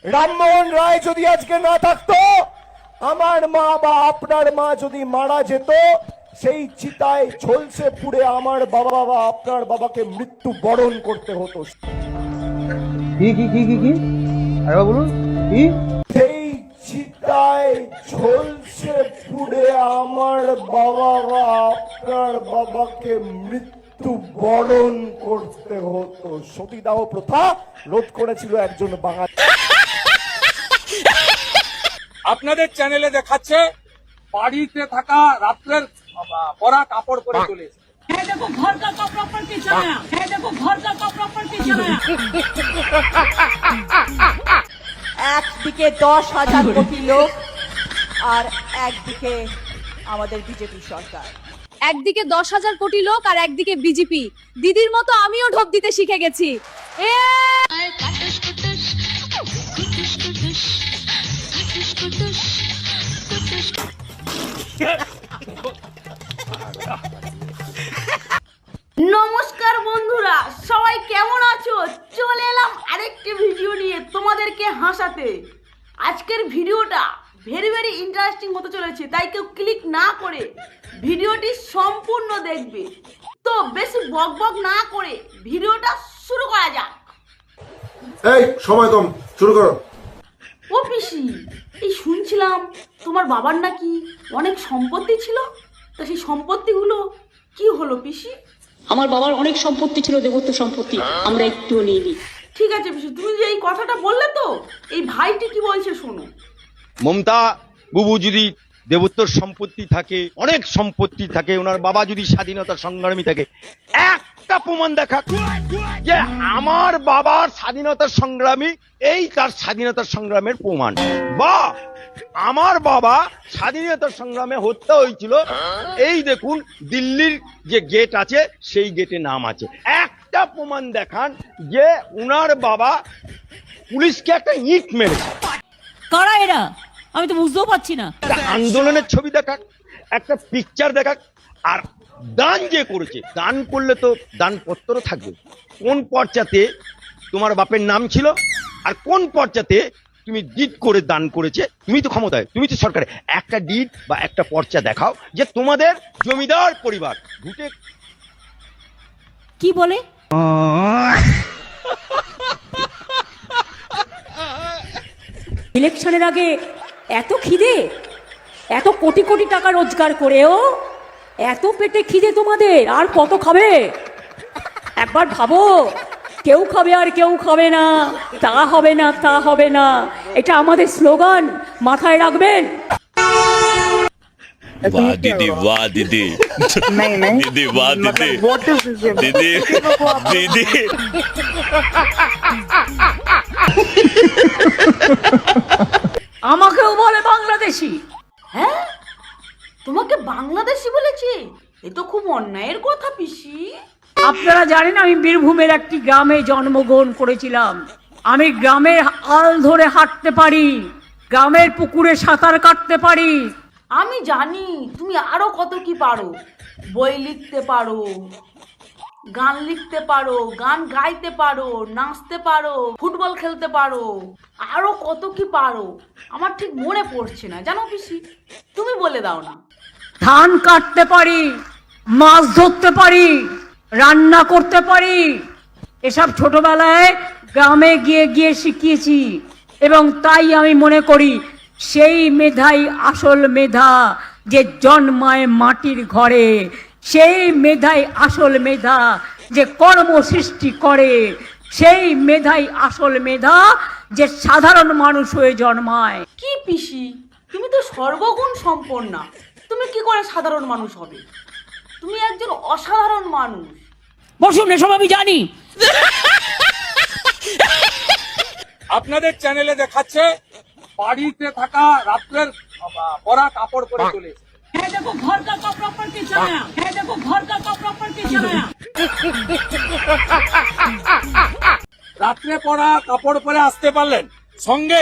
রামমোহন রায় যদি আজকে না থাকতো, আমার মা বা আপনার মা যদি মারা যেত, সেই চিতায় ঝলসে পুড়ে আমার বাবা বা আপনার বাবাকে মৃত্যু বরণ করতে হতো। কি কি কি কি কি আরে বলুন কি? সেই চিতায় ঝলসে পুড়ে আমার বাবা বা আপনার বাবাকে মৃত্যু বরণ করতে হতো। সতীদাহ প্রথা রোধ করেছিল একজন বাঙালি। আপনাদের চ্যানেলে দেখাচ্ছে বাড়িতে থাকা রাত্রের পরা কাপড় পরে চলে এসেছে। देखो घर का कपड़ा पर के चलाया है, देखो घर का कपड़ा पर के चलाया। একদিকে 10,000 কোটি লোক আর একদিকে আমাদের বিজেপি সরকার। একদিকে 10,000 কোটি লোক আর একদিকে বিজেপি। দিদির মতো আমিও ঢোক দিতে শিখে গেছি। নমস্কার বন্ধুরা, সবাই কেমন আছো? চলে এলাম আরেকটি ভিডিও নিয়ে তোমাদেরকে হাসাতে। আজকের ভিডিওটা ভেরি ইন্টারেস্টিং হতে চলেছে, তাই কেউ ক্লিক না করে ভিডিওটি সম্পূর্ণ দেখবে। তো বেশি বকবক না করে ভিডিওটা শুরু করা যাক। এই সময় কম, শুরু করো। ও পিসি, এই শুনছিলাম তোমার বাবার নাকি অনেক সম্পত্তি ছিল, তা সেই সম্পত্তিগুলো কি হলো পিসি? আমার বাবার অনেক সম্পত্তি ছিল, দেবত্ব সম্পত্তি, আমরা একটুও নিইনি। ঠিক আছে পিসি, তুমি যে এই কথাটা বললে, তো এই ভাইটি কি বলছে শোনো। মমতা বুবু যদি দেবোত্তর সম্পত্তি থাকে, অনেক সম্পত্তি থাকে, ওনার বাবা যদি স্বাধীনতা সংগ্রামী থাকে, একটা প্রমাণ দেখা যে আমার বাবার স্বাধীনতা সংগ্রামী, এই তার স্বাধীনতা সংগ্রামের প্রমাণ, বা আমার বাবা স্বাধীনতা সংগ্রামে হত্যা হয়েছিল, এই দেখুন দিল্লির যে গেট আছে সেই গেটে নাম আছে। একটা প্রমাণ দেখান যে উনার বাবা পুলিশকে একটা ইট মেরেছে। কারা এরা? আমি তো বুঝতেও পারছি না। আন্দোলনের ছবি দেখাক, একটা পিকচার দেখাক, আর দান যে করেছে, দান করলে তো দানপত্র থাকবে। কোন পর্চাতে তোমার বাপের নাম ছিল আর কোন পর্চাতে তুমি ডিড করে দান করেছে? তুমি তো ক্ষমতায়, তুমি তো সরকারে, একটা ডিড বা একটা পর্চা দেখাও যে তোমাদের জমিদার পরিবার ভোটে কি বলে? ইলেকশনের আগে এত খিদে, এত কোটি কোটি টাকা রোজগার করেও এত পেটে খিদে তোমাদের, আর কত খাবে? একবার ভাবো, কেউ খাবে আর কেউ খাবে না, তা হবে না, তা হবে না, এটা আমাদের স্লোগান, মাথায় রাখবেন। वाह दीदी, वाह दीदी, दीदी वाह दीदी, दीदी दीदी। আমাকেও বলে বাংলাদেশি। হ্যাঁ, তোমাকে বাংলাদেশি বলেছে? এ তো খুব অন্যায়ের কথা পিসি। আপনারা জানেন আমি বীরভূমের একটি গ্রামে জন্মগ্রহণ করেছিলাম। আমি গ্রামের আল ধরে হাঁটতে পারি, গ্রামের পুকুরে সাঁতার কাটতে পারি। আমি জানি তুমি আরো কত কি পারো। বই লিখতে পারো, গান লিখতে পারো, গান গাইতে পারো, নাচতে পারো, ফুটবল খেলতে পারো, আরো কত কি পারো। আমার ঠিক মনে পড়ছে না, জানো পিসি, তুমি বলে দাও না। ধান কাটতে পারি, মাছ ধরতে পারি, রান্না করতে পারি। এসব ছোটবেলায় গ্রামে গিয়ে গিয়ে শিখিয়েছি, এবং তাই আমি মনে করি সেই মেধাই আসল মেধা, যে জন্মায় মাটির ঘরে। সেই মেধাই আসল মেধা, যে কর্ম সৃষ্টি করে। সেই মেধাই আসল মেধা, যে সাধারণ মানুষ হয়ে জন্মায়। কি পিসি, তুমি তো সর্বগুণ সম্পন্না, তুমি কি করে সাধারণ মানুষ হবে? তুমি একজন অসাধারণ মানুষ। বসুন, এসব আমি জানি। আপনাদের চ্যানেলে দেখাচ্ছে বাড়িতে থাকা রাত্রের পরা কাপড় পরে চলে এসেছে। है देखो घर का कपड़ा पर के चलाया है, देखो घर का कपड़ा पर के चलाया। রাত্রে পরা কাপড় পরে আসতে পারলেন, সঙ্গে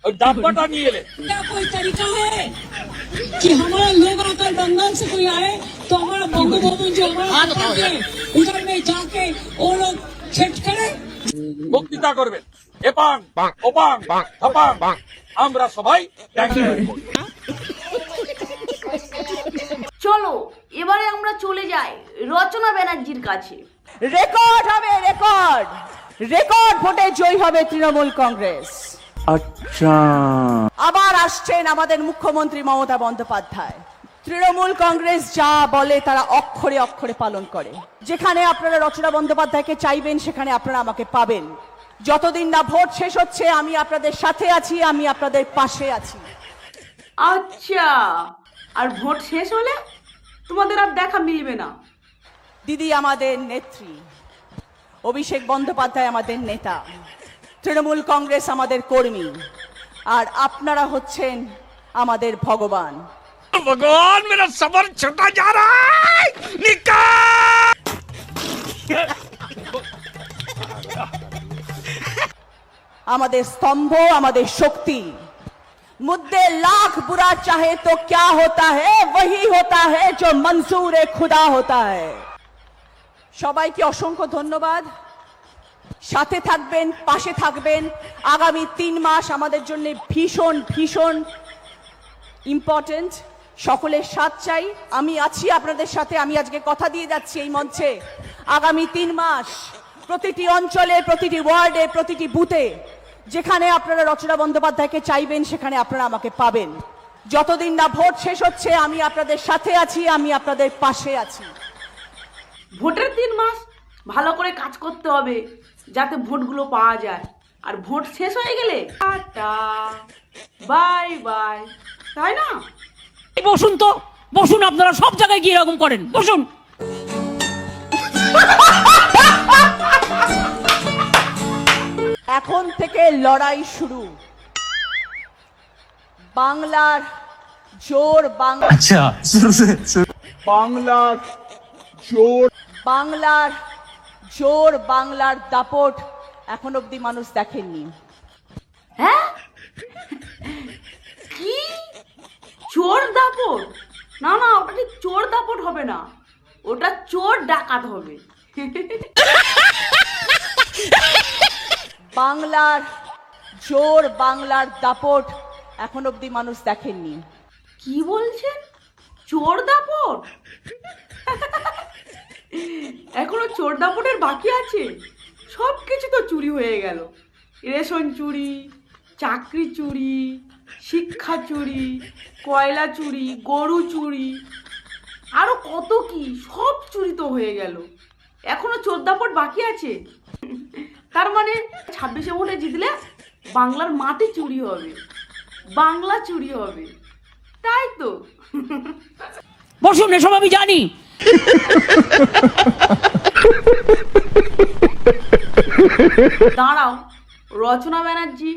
ওই ডাব্বাটা নিয়ে এলেন। क्या कोई तरीका है कि हमारा लोग आकर बंगाल से कोई आए तो हमारा बंगो भवन जो हमारा उधर में जाके वो लोग सेट करे? বক্তৃতা করবেন। এপাং ওপাং থাপাং আমরা সবাই ট্যাংরা হয়ে যাই। চলো এবারে আমরা চলে যাই রচনা ব্যানার্জির কাছে। রেকর্ড হবে রেকর্ড, রেকর্ড ভোটে জয়ী হবে তৃণমূল কংগ্রেস। আবার আসছেন আমাদের মুখ্যমন্ত্রী মমতা বন্দ্যোপাধ্যায়। তৃণমূল কংগ্রেস যা বলে তারা অক্ষরে অক্ষরে পালন করে। যেখানে আপনারা রচনা বন্দ্যোপাধ্যায়কে চাইবেন সেখানে আপনারা আমাকে পাবেন। যতদিন না ভোট শেষ হচ্ছে আমি আপনাদের সাথে আছি, আমি আপনাদের পাশে আছি। আচ্ছা, আর ভোট শেষ হলে তোমাদের আর দেখা মিলবে না। দিদি আমাদের নেত্রী, অভিষেক বন্দ্যোপাধ্যায় আমাদের নেতা, তৃণমূল কংগ্রেস আমাদের কর্মী, আর আপনারা হচ্ছেন আমাদের ভগবান। ভগবান মেরা সবর ছোটা যা রা নিকা আমাদের স্তম্ভ, আমাদের শক্তি। मुद्दे लाख बुरा चाहे तो क्या होता है, वही होता है जो मंजूर खुदा होता है। সবাইকে অসংখ্য ধন্যবাদ। সাথে থাকবেন, পাশে থাকবেন। আগামী 3 মাস আমাদের জন্য ভীষণ ভীষণ ইম্পর্টেন্ট। সকলের সাথ চাই, আমি আছি আপনাদের সাথে। আমি আজকে কথা দিয়ে যাচ্ছি এই মঞ্চে, আগামী 3 মাস প্রতিটি অঞ্চলে, প্রতিটি ওয়ার্ডে, প্রতিটি বুথে যেখানে আপনারা রচনা বন্দ্যোপাধ্যায়কে চাইবেন সেখানে আপনারা আমাকে পাবেন। যতদিন না ভোট শেষ হচ্ছে আমি আপনাদের সাথে আছি, আমি আপনাদের পাশে আছি। ভোটের 3 মাস ভালো করে কাজ করতে হবে যাতে ভোটগুলো পাওয়া যায়। আর ভোট শেষ হয়ে গেলে টাটা বাই বাই, তাই না? বসুন তো, বসুন। আপনারা সব জায়গায় গিয়ে এরকম করেন, বসুন। এখন থেকে লড়াই শুরু। বাংলার জোর, বাংলার জোর, বাংলার দাপট এখন অব্দি মানুষ দেখেননি। হ্যাঁ, কি চোর দাপট? না না, ওটা ঠিক চোর দাপট হবে না, ওটা চোর ডাকাত হবে। বাংলার জোর, বাংলার দাপট এখন অব্দি মানুষ দেখেননি। কি বলছেন? চোর দাপট? এখনো চোর দাপটের বাকি আছে? সব কিছু তো চুরি হয়ে গেল। রেশন চুরি, চাকরি চুরি, শিক্ষা চুরি, কয়লা চুরি, গরু চুরি, আরো কত কি সব চুরি তো হয়ে গেল। এখনো চোর দাপট বাকি আছে? তার মানে 26শে ভোটে জিতলে বাংলার মাটি চুরি হবে, বাংলা চুরি হবে, তাই তো? বসুন, এসব আমি জানি। দাঁড়াও, রচনা ব্যানার্জি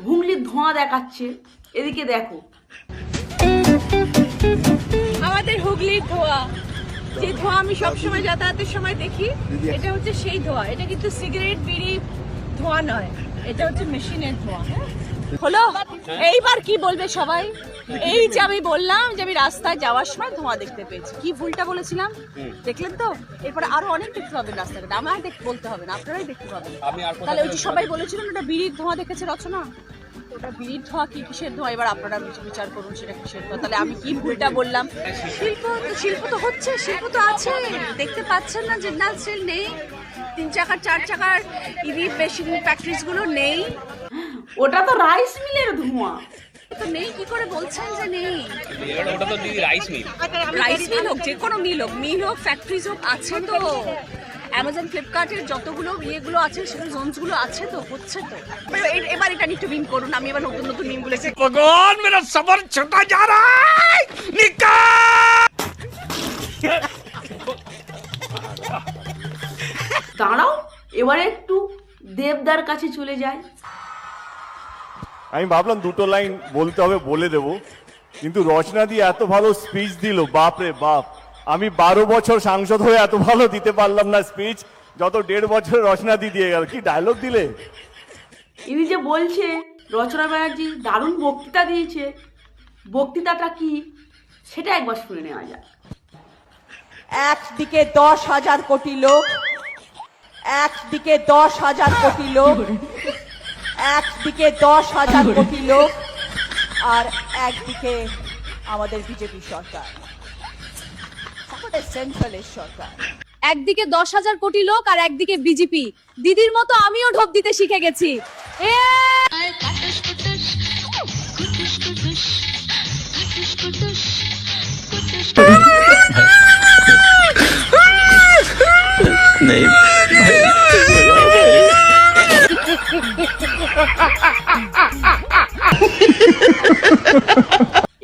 হুগলির ধোঁয়া দেখাচ্ছে, এদিকে দেখো। আমাদের হুগলির ধোঁয়া, যে ধোঁয়া আমি সবসময় যাতায়াতের সময় দেখি, এটা হচ্ছে সেই ধোঁয়া। এটা কিন্তু সিগারেট বিড়ি ধোঁয়া নয়, এটা হচ্ছে মেশিনের ধোঁয়া। হলো, এইবার কি বলবে সবাই? এই যে আমি বললাম যে আমি রাস্তায় যাওয়ার সময় ধোঁয়া দেখতে পেয়েছি, কি ভুলটা বলেছিলাম দেখলেন তো? এরপরে আরো অনেক দেখতে পাবেন রাস্তাঘাটে, আমার বলতে হবে না, আপনারাই দেখতে পাবেন। তাহলে ওই যে সবাই বলেছিলেন ওটা বিড়ির ধোঁয়া দেখেছে রচনা, ওটা বিড়ির ধোঁয়া কি কিসের ধোঁয়া? এবার আপনারা বিচার করুন সেটা কিসের ধোঁয়া। তাহলে আমি কি ভুলটা বললাম? শিল্প তো হচ্ছে, শিল্প তো আছে, দেখতে পাচ্ছেন না? জিন্দাল স্টিল নেই, 3 চাকার 4 চাকার ইভি মেশিন ফ্যাক্টরিজ গুলো নেই। ওটা তো রাইস মিলের ধোঁয়া। তো নেই কি করে বলছেন যে নেই? ওটা তো দিদি রাইস মিল হোক, যে কোনো মিল হোক, ফ্যাক্টরিজ হোক, আছে তো। অ্যামাজন, ফ্লিপকার্টের যতগুলো ইয়েগুলো আছে, সেগুলো জোনসগুলো আছে তো, হচ্ছে তো। এবার এটা একটু মিম করুন, আমি এবার নতুন নতুন মিমগুলো। ভগবান মেরা সবর ছোটা যা রা নিকা দাঁড়াও, এবারে একটু দেবদার কাছে চলে যায়। আমি ভাবলাম 2টো লাইন বলতে হবে, বলে দেব, কিন্তু রচনা দিয়ে এত ভালো স্পিচ দিল, বাপ রে বাপ। আমি 12 বছর সাংসদ হয়ে এত ভালো দিতে পারলাম না স্পিচ, যত 1.5 বছর রচনা দিয়ে গেল। কি ডায়লগ দিলে! ইনি যে বলছে রচনা ব্যানার্জি দারুণ বক্তৃতা দিয়েছে, বক্তৃতাটা কি সেটা একবার শুনে নেওয়া যাক। একদিকে 10,000 কোটি লোক, একদিকে 10,000 কোটি লোক, একদিকে 10,000 কোটি লোক আর একদিকে আমাদের বিজেপি সরকার, সেন্ট্রালের সরকার। একদিকে 10,000 কোটি লোক আর একদিকে বিজেপি। দিদির মতো আমিও ঢোক দিতে শিখে গেছি।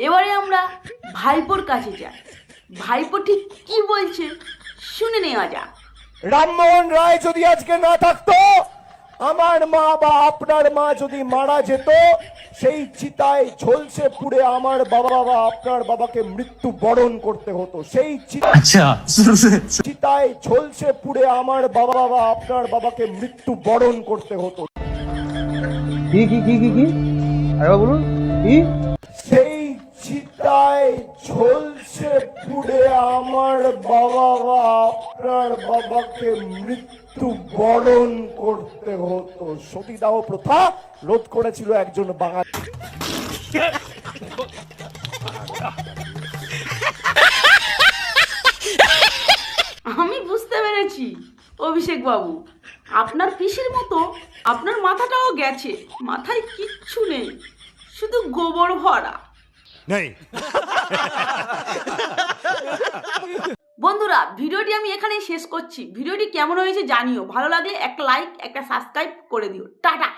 এবারে আমরা ভাইপোর কাছে যাই, ভাইপো ঠিক কি বলছে শুনে নেওয়া যাক। রামমোহন রায় যদি আজকে না থাকতো, আমার মা বা আপনার মা যদি মারা যেত, সেই চিতায় ঝলসে পুড়ে আমার বাবা বা আপনার বাবাকে মৃত্যু বরণ করতে হতো। সেই চিতায় ঝলসে পুড়ে আমার বাবা বা আপনার বাবাকে মৃত্যু বরণ করতে হতো। কি কি কি কি কি আরেকবার বলুন, কি? সেই চিতায় ঝলসে পুড়ে আমার বাবা বা আপনার বাবাকে মৃত্যু বরণ করতে হতো। সতীদাহ প্রথা রোধ করেছিল একজন বাঙালি। আমি বুঝতে পেরেছি অভিষেক বাবু, আপনার পিসির মতো আপনার মাথাটাও গেছে, মাথায় কিচ্ছু নেই, শুধু গোবর ভরা। বন্ধুরা, ভিডিওটি আমি এখানেই শেষ করছি। ভিডিওটি কেমন হয়েছে জানিও, ভালো লাগলে একটা লাইক একটা সাবস্ক্রাইব করে দিও। টাটা।